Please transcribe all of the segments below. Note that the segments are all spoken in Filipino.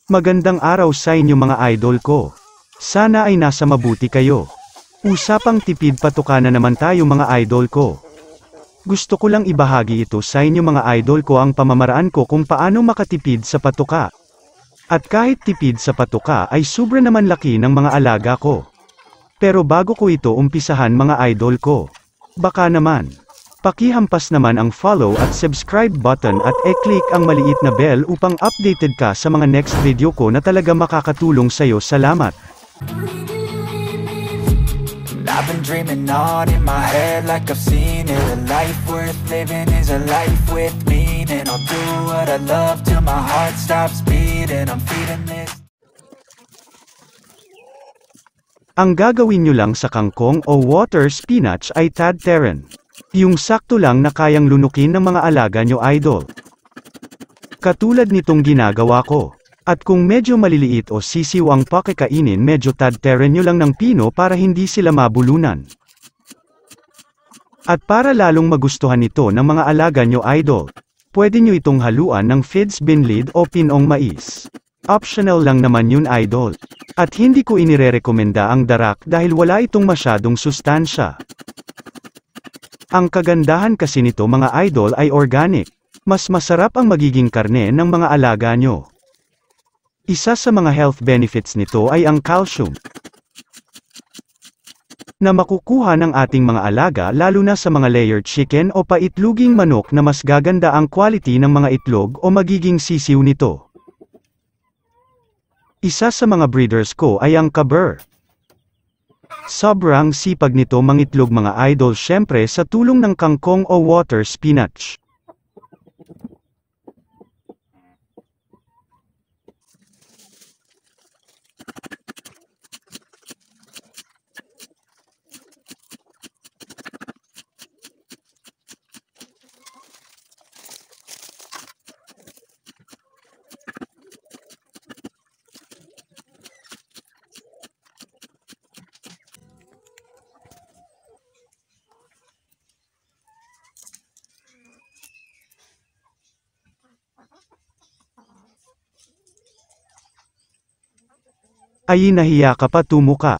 Magandang araw sa inyo mga idol ko. Sana ay nasa mabuti kayo. Usapang tipid patuka na naman tayo mga idol ko. Gusto ko lang ibahagi ito sa inyo mga idol ko ang pamamaraan ko kung paano makatipid sa patuka. At kahit tipid sa patuka ay sobra naman laki ng mga alaga ko. Pero bago ko ito umpisahan mga idol ko, baka naman pakihampas naman ang follow at subscribe button at e-click ang maliit na bell upang updated ka sa mga next video ko na talaga makakatulong sa'yo. Salamat! I've been dreaming on in my head like I've seen it. A life worth living is a life with meaning. I'll do what I love till my heart stops beating. I'm feeding this. Ang gagawin nyo lang sa kangkong o water spinach ay tad teren. Yung sakto lang na kayang lunukin ng mga alaga nyo idol. Katulad nitong ginagawa ko. At kung medyo maliliit o sisiw ang pakikainin, medyo tad teren nyo lang ng pino para hindi sila mabulunan. At para lalong magustuhan ito ng mga alaga nyo idol, pwede nyo itong haluan ng feeds binlid o pinong mais. Optional lang naman yun idol. At hindi ko inirerekomenda ang darak dahil wala itong masyadong sustansya. Ang kagandahan kasi nito mga idol ay organic. Mas masarap ang magiging karne ng mga alaga nyo. Isa sa mga health benefits nito ay ang calcium na makukuha ng ating mga alaga lalo na sa mga layered chicken o paitloging manok na mas gaganda ang quality ng mga itlog o magiging sisiw nito. Isa sa mga breeders ko ay ang Ka-Burr. Sobrang sipag nito mangitlog mga idol syempre sa tulong ng kangkong o water spinach. Ay nahiya ka pa tumuka.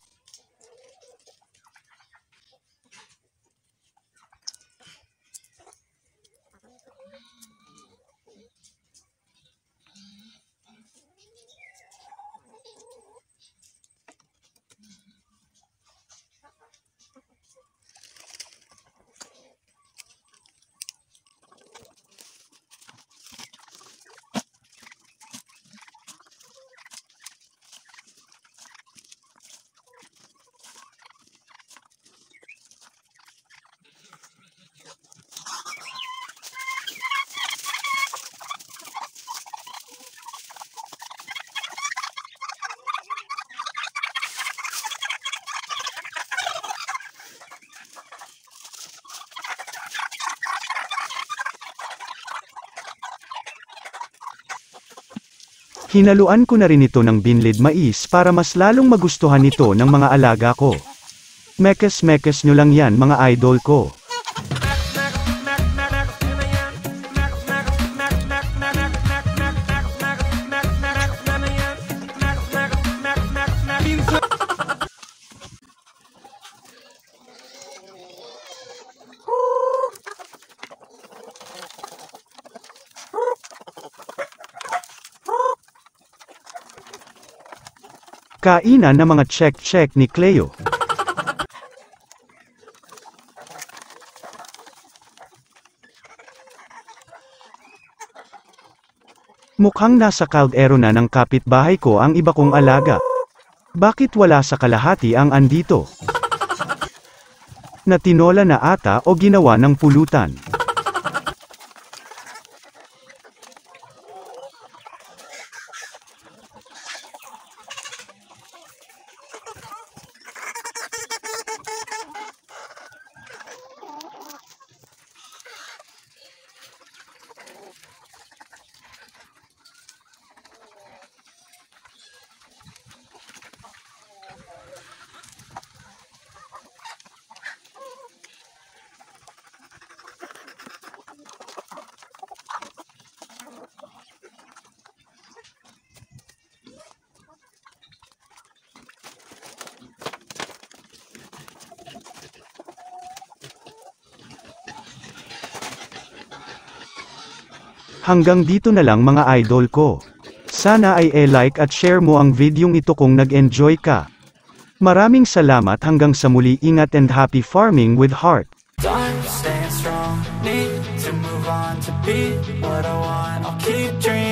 Hinaluan ko na rin ito ng binlid mais para mas lalong magustuhan ito ng mga alaga ko. Mekes-mekes nyo lang yan mga idol ko. Kainan ng mga check-check ni Cleo. Mukhang nasa kaldero na ng kapitbahay ko ang iba kong alaga. Bakit wala sa kalahati ang andito? Natinola na ata o ginawa ng pulutan. Hanggang dito na lang mga idol ko. Sana ay like at share mo ang videong ito kung nag-enjoy ka. Maraming salamat hanggang sa muli, ingat and happy farming with heart. Staying strong, need to move on to be what I want. I'll keep dreaming.